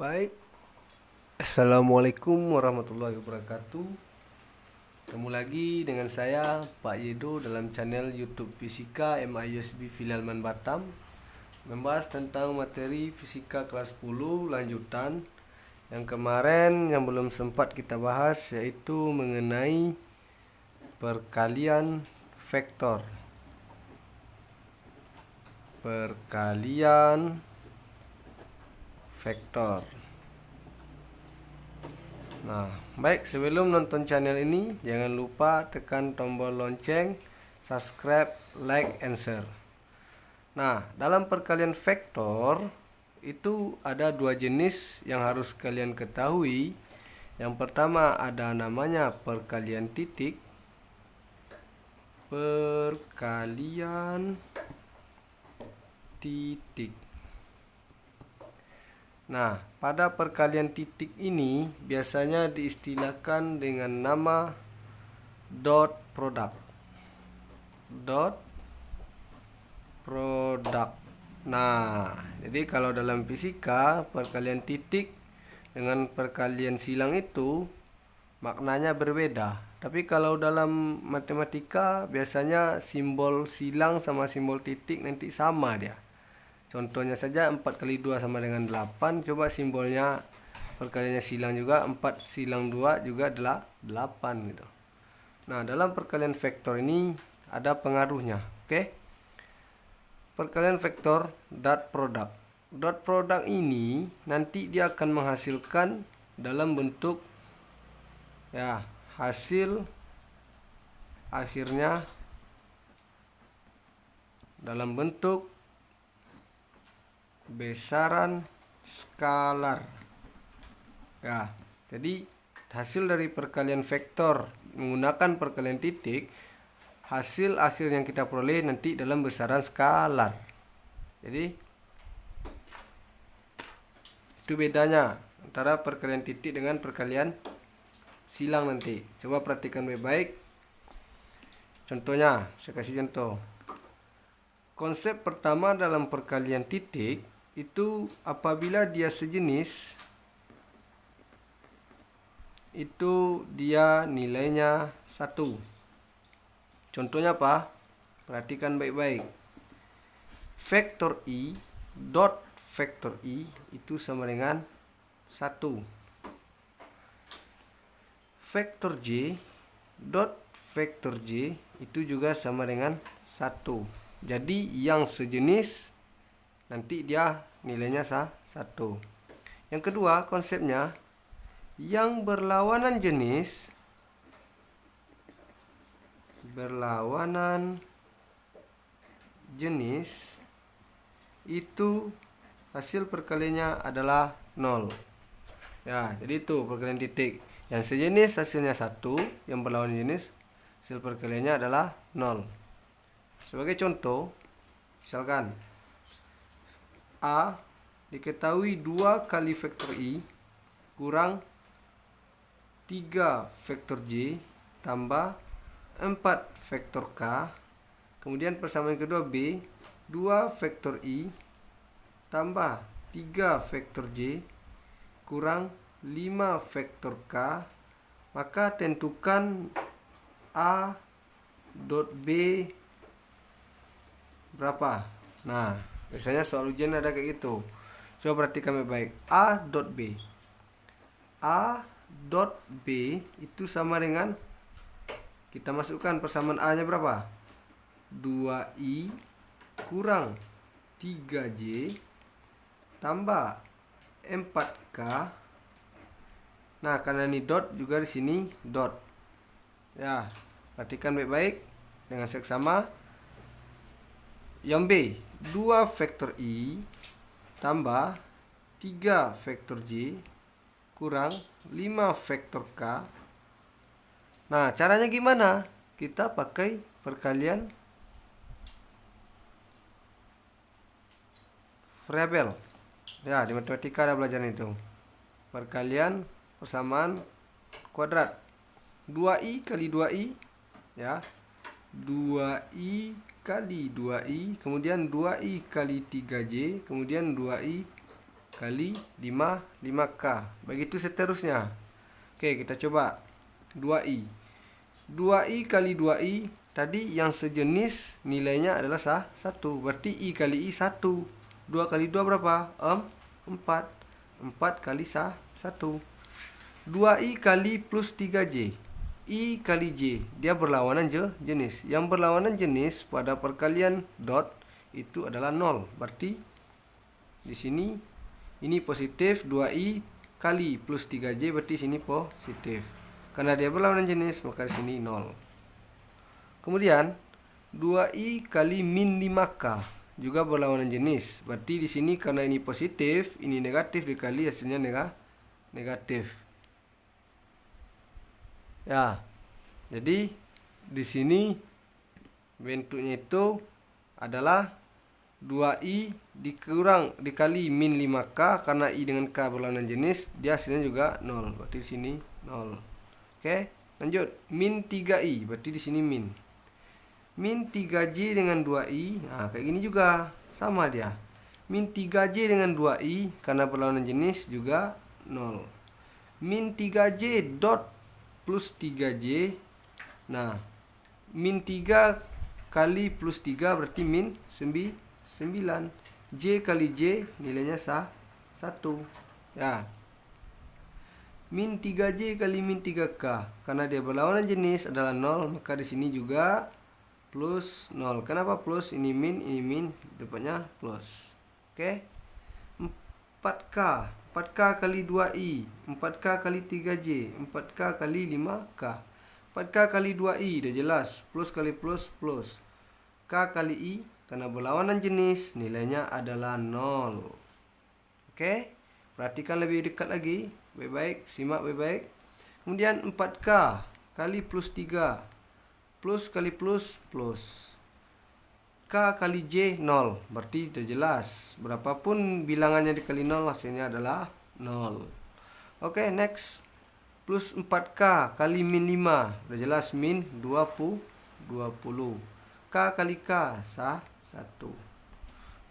Baik, Assalamualaikum warahmatullahi wabarakatuh. Ketemu lagi dengan saya Pak Yedo dalam channel YouTube Fisika MIUSB Filelman Batam, membahas tentang materi fisika kelas 10 lanjutan. Yang kemarin yang belum sempat kita bahas yaitu mengenai perkalian vektor. Nah, baik, sebelum nonton channel ini jangan lupa tekan tombol lonceng, subscribe, like, and share. Nah, dalam perkalian vektor itu ada dua jenis yang harus kalian ketahui. Yang pertama ada namanya perkalian titik. Nah, pada perkalian titik ini biasanya diistilahkan dengan nama dot product. Nah, jadi kalau dalam fisika perkalian titik dengan perkalian silang itu maknanya berbeda. Tapi kalau dalam matematika biasanya simbol silang sama simbol titik nanti sama dia. Contohnya saja 4 kali 2 sama dengan 8. Coba simbolnya perkaliannya silang juga, 4 silang 2 juga adalah 8 gitu. Nah, dalam perkalian vektor ini ada pengaruhnya. Oke. Perkalian vektor dot product. Dot product ini nanti dia akan menghasilkan dalam bentuk hasil akhirnya dalam bentuk besaran skalar. Jadi hasil dari perkalian vektor menggunakan perkalian titik, hasil akhir yang kita peroleh nanti dalam besaran skalar. Jadi itu bedanya antara perkalian titik dengan perkalian silang nanti. Coba perhatikan baik-baik. Contohnya, saya kasih contoh. Konsep pertama dalam perkalian titik itu apabila dia sejenis, itu dia nilainya 1. Contohnya apa? Perhatikan baik-baik. Vektor I dot vektor I itu sama dengan 1. Vektor J dot vektor J itu juga sama dengan 1. Jadi yang sejenis nanti dia nilainya 1. Yang kedua konsepnya, yang berlawanan jenis itu hasil perkaliannya adalah 0. Jadi itu perkalian titik. Yang sejenis hasilnya 1, yang berlawanan jenis hasil perkaliannya adalah 0. Sebagai contoh, misalkan A diketahui 2 kali vektor I kurang 3 vektor J tambah 4 vektor K. Kemudian persamaan kedua B, 2 vektor I tambah 3 vektor J kurang 5 vektor K. Maka tentukan A dot B berapa. Nah, biasanya soal ujian ada kayak gitu. Coba perhatikan baik-baik. A dot B itu sama dengan, kita masukkan persamaan A nya berapa? 2I kurang 3J tambah 4K. Nah, karena ini dot juga di sini dot. Perhatikan baik-baik dengan seksama. Yang B, 2 vektor I tambah 3 vektor J kurang 5 vektor K. Nah, caranya gimana? Kita pakai perkalian variabel. Di matematika ada belajar itu. Perkalian persamaan kuadrat. 2i kali 2i 2i kali 2i, kemudian 2i kali 3j, kemudian 2i kali 5, 5K. Begitu seterusnya. Oke, kita coba. 2I. 2I kali 2I. Tadi yang sejenis nilainya adalah 1. Berarti I kali I 1. 2 kali 2 berapa? 4. 4 kali 1. 2I kali plus 3J. I kali J. Dia berlawanan jenis. Yang berlawanan jenis pada perkalian dot itu adalah 0. Berarti di sini ini positif, 2I kali plus 3J berarti sini positif. Karena dia berlawanan jenis, maka di sini 0. Kemudian 2I kali min 5K juga berlawanan jenis. Berarti di sini karena ini positif, ini negatif dikali hasilnya negatif. Ya. Jadi di sini bentuknya itu adalah 2I dikali min 5K, karena I dengan K berlawanan jenis, dia hasilnya juga 0. Berarti di sini 0. Oke, lanjut. Min 3I, berarti di sini min. Min 3J dengan 2I, nah kayak gini juga, sama dia. Min 3J dengan 2I karena berlawanan jenis juga 0. Min 3J dot plus 3J. Nah, min 3 kali plus 3 berarti min 9. J kali J nilainya 1. Ya. Min 3J kali min 3K. Karena dia berlawanan jenis adalah 0, maka di sini juga plus 0. Kenapa plus? Ini min, depannya plus. Oke. 4K. 4K kali 2I, 4K kali 3J, 4K kali 5K. 4K kali 2I, udah jelas. Plus kali plus, plus. K kali I, karena berlawanan jenis, nilainya adalah 0. Oke, perhatikan lebih dekat lagi. Baik-baik, simak baik-baik. Kemudian 4K kali plus 3. Plus kali plus, plus. K kali J 0. Berarti sudah jelas. Berapapun bilangannya dikali 0, hasilnya adalah 0. Oke, next. Plus 4K kali min 5. Sudah jelas min 20. K kali K 1.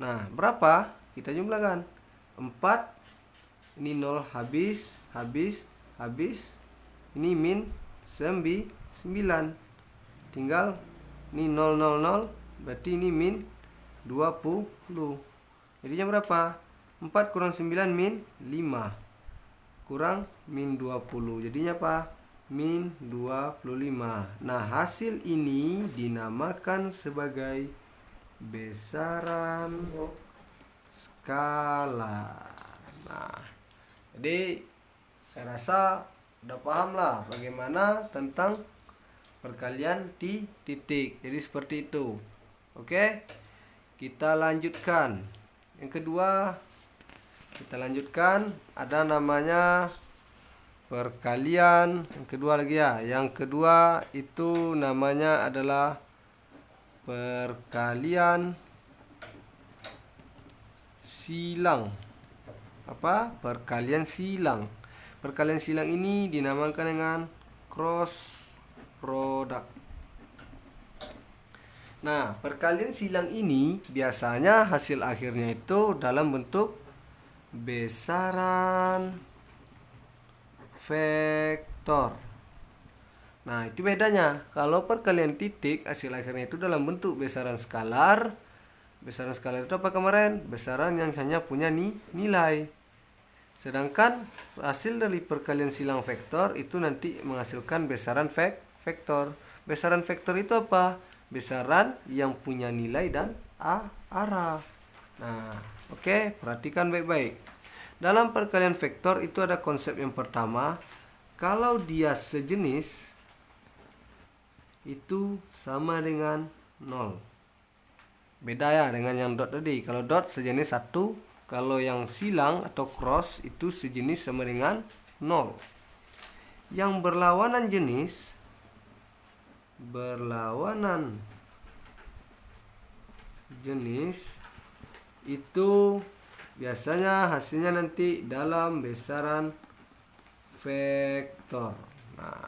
Nah, berapa? Kita jumlahkan. 4. Ini 0 habis. Ini min 9. Tinggal ini 0. Berarti ini min 20. Jadinya berapa? 4 kurang 9 min 5. Kurang min 20. Jadinya apa? Min 25. Nah, hasil ini dinamakan sebagai besaran skala. Nah, jadi saya rasa udah paham lah bagaimana tentang perkalian di titik. Jadi seperti itu. Oke, kita lanjutkan. Yang kedua, kita lanjutkan. Ada namanya perkalian. Yang kedua lagi ya. Yang kedua itu namanya adalah perkalian silang. Apa? Perkalian silang. Perkalian silang ini dinamakan dengan cross product. Nah, perkalian silang ini biasanya hasil akhirnya itu dalam bentuk besaran vektor. Nah, itu bedanya. Kalau perkalian titik, hasil akhirnya itu dalam bentuk besaran skalar. Besaran skalar itu apa kemarin? Besaran yang hanya punya nilai. Sedangkan hasil dari perkalian silang vektor itu nanti menghasilkan besaran vektor. Besaran vektor itu apa? Besaran yang punya nilai dan arah. Nah, oke, perhatikan baik-baik. Dalam perkalian vektor itu ada konsep yang pertama, kalau dia sejenis itu sama dengan 0. Beda ya dengan yang dot tadi. Kalau dot sejenis 1, kalau yang silang atau cross itu sejenis sama dengan 0. Yang berlawanan jenis itu biasanya hasilnya nanti dalam besaran vektor. Nah,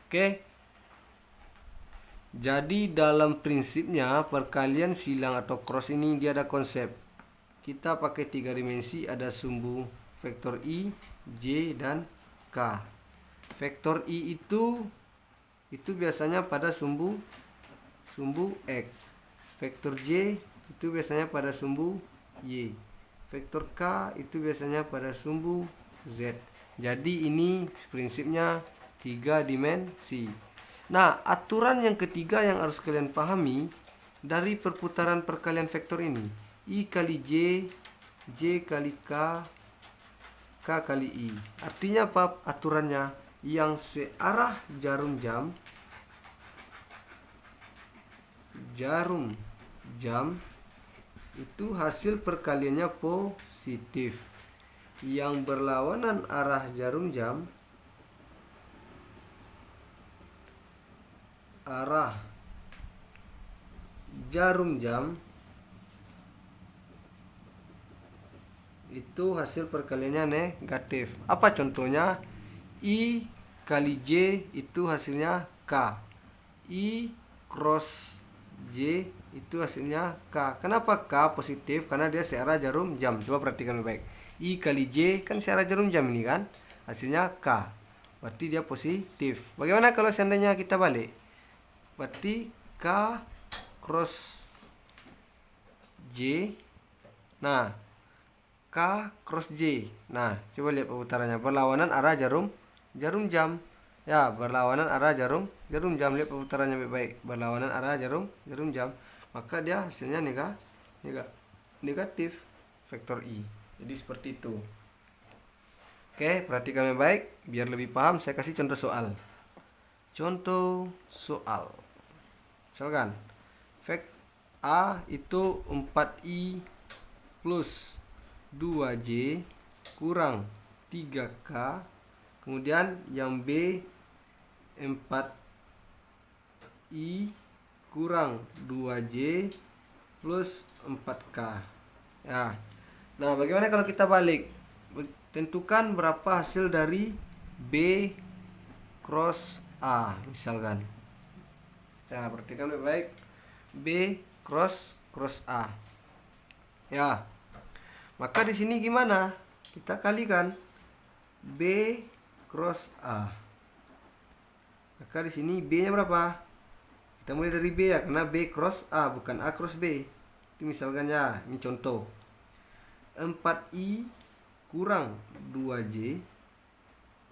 oke. Jadi dalam prinsipnya perkalian silang atau cross ini dia ada konsep. kita pakai 3 dimensi, ada sumbu vektor I, J, dan K. Vektor I itu biasanya pada sumbu X. Vektor J itu biasanya pada sumbu Y. Vektor K itu biasanya pada sumbu Z. Jadi ini prinsipnya 3 dimensi. Nah, aturan yang ketiga yang harus kalian pahami dari perputaran perkalian vektor ini. I kali J, J kali K, K kali I. Artinya apa aturannya? Yang searah jarum jam itu hasil perkaliannya positif. Yang berlawanan arah jarum jam itu hasil perkaliannya negatif. Apa contohnya? I kali J itu hasilnya K. I cross J itu hasilnya K. Kenapa K positif? Karena dia searah jarum jam. Coba perhatikan baik. I kali J kan searah jarum jam ini kan, hasilnya K. Berarti dia positif. Bagaimana kalau seandainya kita balik? Berarti K cross J. Nah, K cross J. Nah, coba lihat perputarannya. Berlawanan arah jarum jam. Ya, berlawanan arah jarum jam. Lihat perputarannya baik-baik. Berlawanan arah jarum jam. Maka dia hasilnya negatif vektor I. Jadi seperti itu. Oke, perhatikan baik-baik biar lebih paham. Saya kasih contoh soal. Misalkan vektor A itu 4I plus 2J kurang 3K. Kemudian yang B 4I kurang 2J plus 4K. Ya. Nah, bagaimana kalau kita balik? Tentukan berapa hasil dari B cross A misalkan. Ya, perhatikan baik-baik. B cross A. Ya. Maka di sini gimana? Kita kalikan B cross A. Maka di sini B-nya berapa? Kita mulai dari B ya, karena B cross A bukan A cross B. Itu misalkan ya, ini contoh. 4I kurang 2J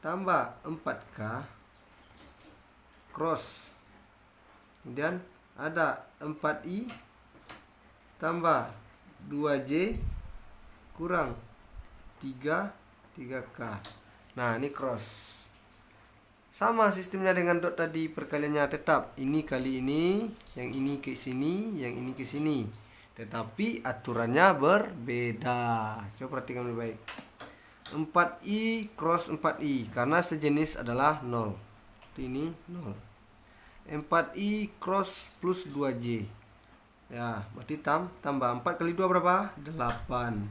tambah 4K cross. Kemudian ada 4I tambah 2J kurang 3K. Nah, ini cross. Sama sistemnya dengan dot tadi, perkaliannya tetap ini kali ini, yang ini ke sini, yang ini ke sini. Tetapi aturannya berbeda. Coba perhatikan baik. 4I cross 4I karena sejenis adalah 0. Ini 0. 4I cross plus 2J. Ya, berarti tambah 4 kali 2 berapa? 8.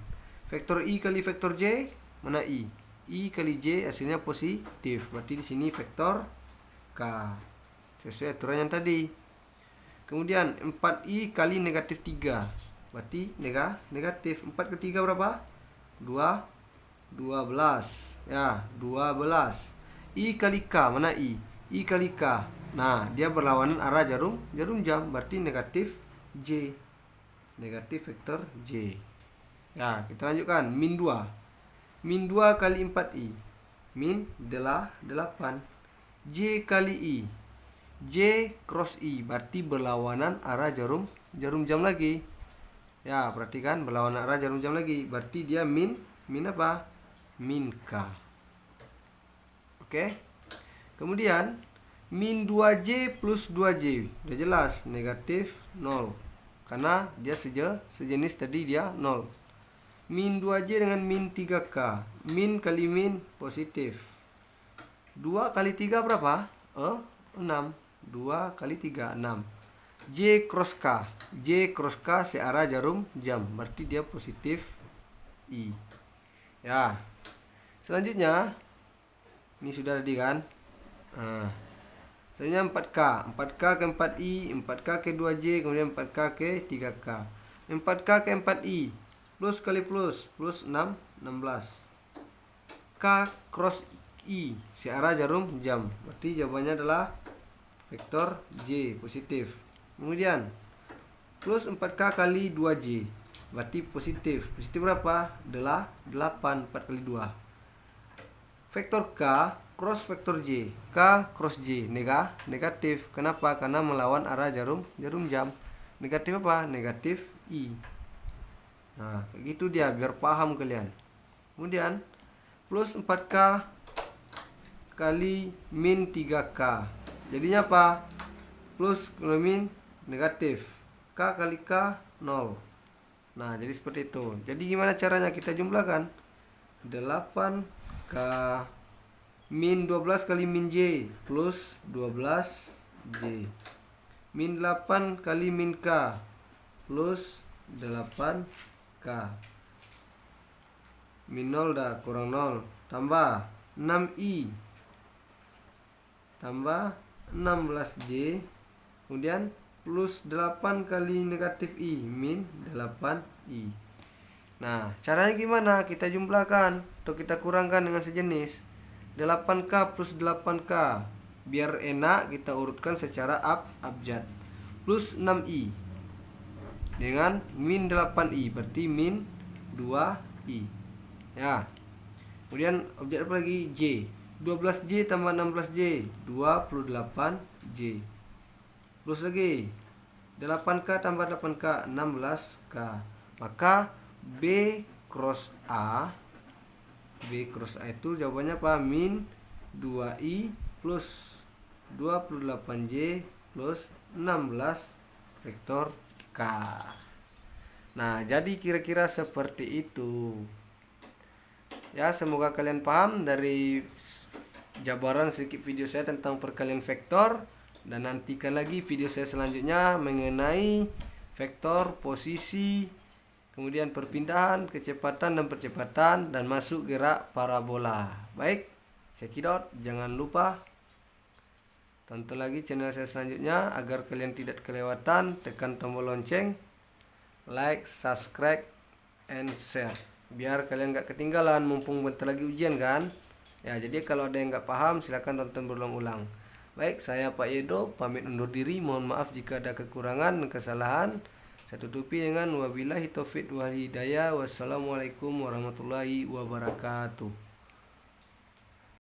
Vektor I kali vektor J, mana I? I kali J hasilnya positif. Berarti di sini vektor K. Sesuai aturan yang tadi. Kemudian 4I kali negatif 3. Berarti negatif. 4 ke 3 berapa? 12. Ya, 12. I kali K, mana I? I kali K. Nah, dia berlawanan arah jarum jam. Berarti negatif J. Negatif vektor J. Ya, kita lanjutkan. Min 2. Min 2 kali 4I. Min 8. J kali I. J cross I. Berarti berlawanan arah jarum jam lagi. Ya, perhatikan berlawanan arah jarum jam lagi. Berarti dia min apa? Min K. Oke. Kemudian min 2J plus 2J. Udah jelas, negatif 0. Karena dia sejenis tadi dia 0. Min 2J dengan min 3K. Min kali min positif. 2 kali 3 berapa? 6. 2 kali 3, 6. J cross K. J cross K searah jarum jam. Berarti dia positif I. Ya. Selanjutnya, ini sudah tadi kan? Nah, selanjutnya 4K. 4K ke 4I, 4K ke 2J, kemudian 4K ke 3K. 4K ke 4I. plus kali plus 6, 16. K cross I searah jarum jam, berarti jawabannya adalah vektor J positif. Kemudian plus 4K kali 2J, berarti positif. Positif berapa? Adalah 8, 4 kali 2. Vektor K cross vektor J, K cross J negatif. Kenapa? Karena melawan arah jarum jam. Negatif apa? Negatif I. Nah, kayak gitu dia, biar paham kalian. Kemudian plus 4K kali min 3K, jadinya apa? Plus kali min negatif. K kali K 0. Nah, jadi seperti itu. Jadi gimana caranya kita jumlahkan? 8K min 12 kali min J plus 12J. Min 8 kali min K plus 8K. Min 0 dah, kurang 0. Tambah 6I. Tambah 16J. Kemudian plus 8 kali negatif I, min 8I. Nah, caranya gimana? Kita jumlahkan atau kita kurangkan dengan sejenis. 8K plus 8K. Biar enak kita urutkan secara abjad. Plus 6I dengan min 8I, berarti min 2I. Ya. Kemudian objek apa lagi? J. 12J tambah 16J, 28J. Plus lagi 8K tambah 8K, 16K. Maka B cross A itu jawabannya apa? Min 2I plus 28J plus 16 vektor K. Nah, jadi kira-kira seperti itu. Ya, semoga kalian paham dari jabaran sedikit video saya tentang perkalian vektor. Dan nantikan lagi video saya selanjutnya mengenai vektor, posisi, kemudian perpindahan, kecepatan dan percepatan, dan masuk gerak parabola. Baik, cekidot, jangan lupa tonton lagi channel saya selanjutnya agar kalian tidak kelewatan. Tekan tombol lonceng, like, subscribe, and share, biar kalian gak ketinggalan, mumpung bentar lagi ujian kan. Ya, jadi kalau ada yang gak paham silahkan tonton berulang-ulang. Baik, saya Pak Yedo pamit undur diri. Mohon maaf jika ada kekurangan dan kesalahan. Saya tutupi dengan wabillahi taufiq wal hidayah. Wassalamualaikum warahmatullahi wabarakatuh.